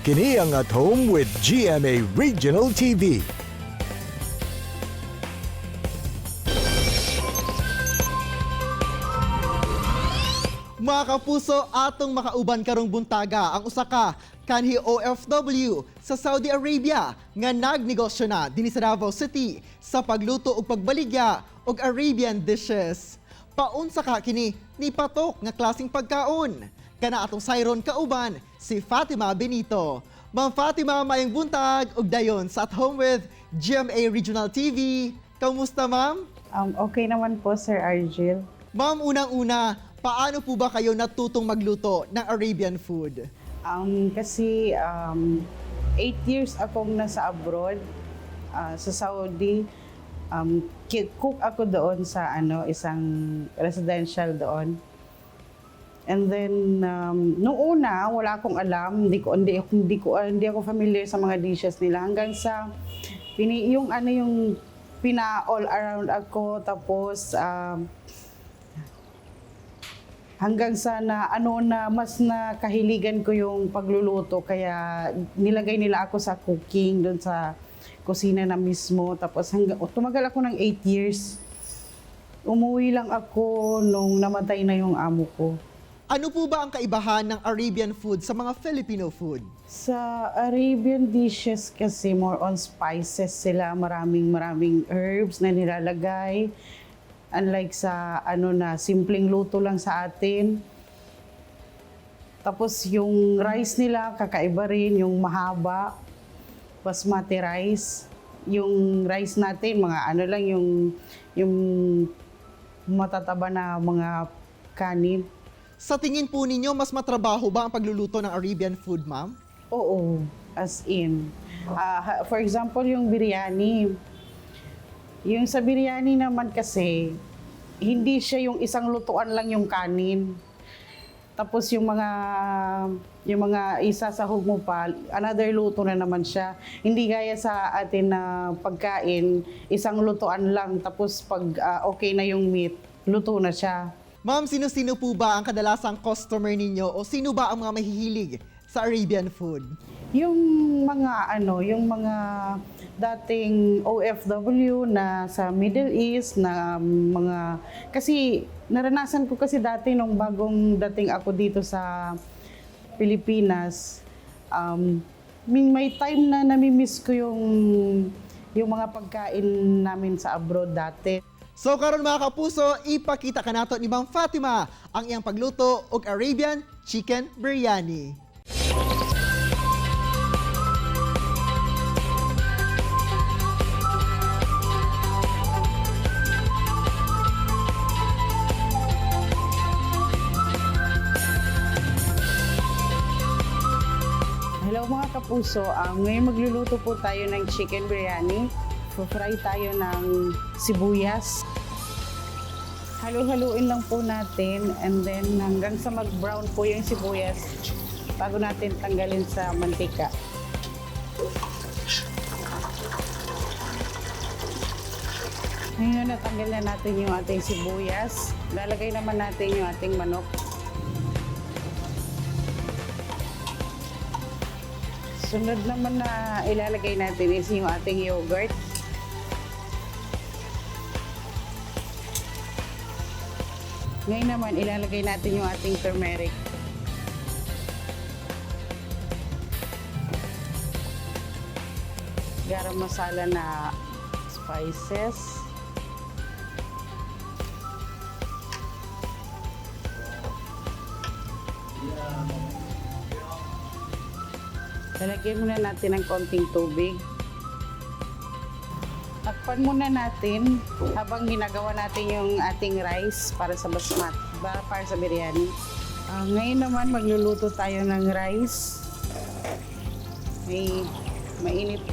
Kini ang At Home with GMA Regional TV. Mga kapuso, atong makauban karong buntaga ang usa ka kanhi OFW sa Saudi Arabia nga nagnegosyo na dinhi sa Davao City sa pagluto ug pagbaligya og Arabian dishes. Paunsa ka kini nipatok nga klaseng pagkaon. Kana atong sayron kauban si Fatima Benito. Ma'am Fatima, maayong buntag ug dayon sa At Home with GMA Regional TV. Kamusta, ma'am? Okay naman po, Sir Argel. Ma'am, unang-una, paano po ba kayo natutong magluto ng Arabian food? Kasi 8 years akong nasa abroad, sa Saudi. Cook ako doon sa isang residential doon. And then nung una wala akong alam, hindi ako familiar sa mga dishes nila hanggang sa yung pina all around ako, tapos hanggang sa na mas nakahiligan ko yung pagluluto, kaya nilagay nila ako sa cooking doon sa kusina na mismo. Tapos tumagal ako ng 8 years. Umuwi lang ako nung namatay na yung amo ko. Ano po ba ang kaibahan ng Arabian food sa mga Filipino food? Sa Arabian dishes kasi more on spices sila, maraming herbs na nilalagay. Unlike sa simpleng luto lang sa atin. Tapos yung rice nila kakaiba rin, yung mahaba, basmati rice. Yung rice natin mga lang yung matataba na mga kanin. Sa tingin po ninyo, mas matrabaho ba ang pagluluto ng Arabian food, ma'am? Oo, as in. For example, yung biryani. Yung sa biryani naman kasi, hindi siya yung isang lutuan lang yung kanin. Tapos yung mga isasahog mo pa, another luto na naman siya. Hindi gaya sa atin na pagkain, isang lutuan lang. Tapos pag okay na yung meat, luto na siya. Ma'am, sino-sino po ba ang kadalasang customer ninyo o sino ba ang mga mahihilig sa Arabian food? Yung mga dating OFW na sa Middle East na mga, kasi naranasan ko kasi dati nung bagong dating ako dito sa Pilipinas, may time na nami-miss ko yung mga pagkain namin sa abroad dati. So karon mga kapuso, ipakita ka nato ni Ma'am Fatima ang iyang pagluto og Arabian chicken biryani. Hello mga kapuso, ngayon magluluto po tayo ng chicken biryani. Fry tayo ng sibuyas. Halu-haluin lang po natin, and then hanggang sa mag-brown po yung sibuyas bago natin tanggalin sa mantika. Ngayon natanggal na natin yung ating sibuyas. Lalagay naman natin yung ating manok. Sunod naman na ilalagay natin is yung ating yogurt. Ngayon naman, ilalagay natin yung ating turmeric. Garam masala na spices. Lalagyan muna natin ng konting tubig. Takpan muna natin habang ginagawa natin yung ating rice para sa basmati, para sa biryani. Ngayon naman magluluto tayo ng rice.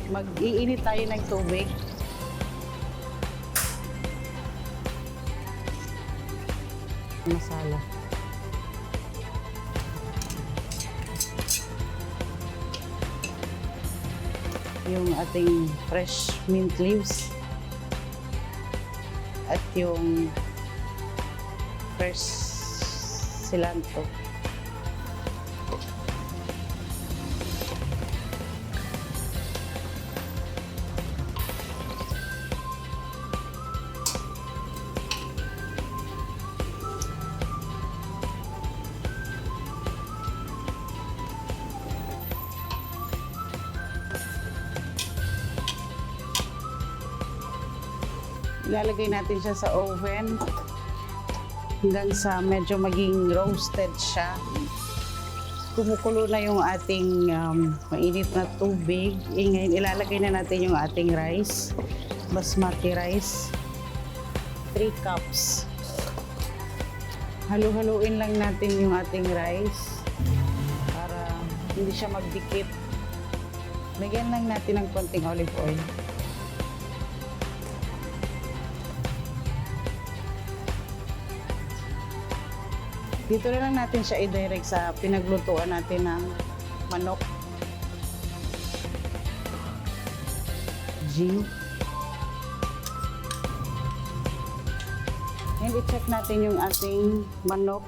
Mag-iinit tayo ng tubig. Masala. Yung ating fresh mint leaves at yung fresh cilantro. Ilalagay natin siya sa oven hanggang sa medyo maging roasted siya. Kumukulo na yung ating mainit na tubig. Ngayon ilalagay na natin yung ating rice, basmati rice, 3 cups. Halu-haluin lang natin yung ating rice para hindi siya magdikit. Lagyan lang natin ng konting olive oil. Dito na lang natin siya i-direct sa pinaglutuan natin ng manok. G. And i-check natin yung ating manok.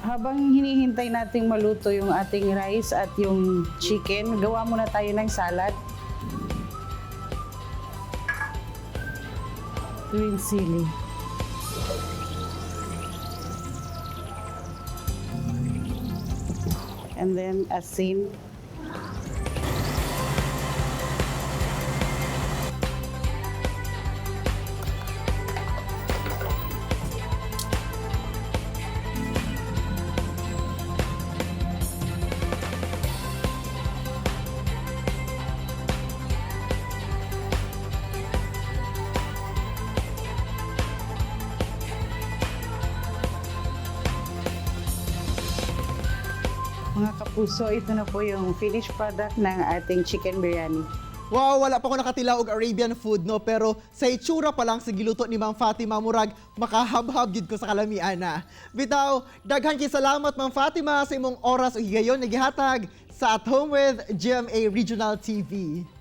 Habang hinihintay nating maluto yung ating rice at yung chicken, gawa muna tayo ng salad. Green chili. And then asin. Mga kapuso, ito na po yung finished product ng ating chicken biryani. Wow, wala pa ko nakatilaw og Arabian food, no? Pero sa itsura pa lang sa giluto ni Ma'am Fatima, murag makahabhab gid ko sa kalamian na. Bitaw, daghan kay salamat Ma'am Fatima sa imong oras o higayon na gihatag sa At Home with GMA Regional TV.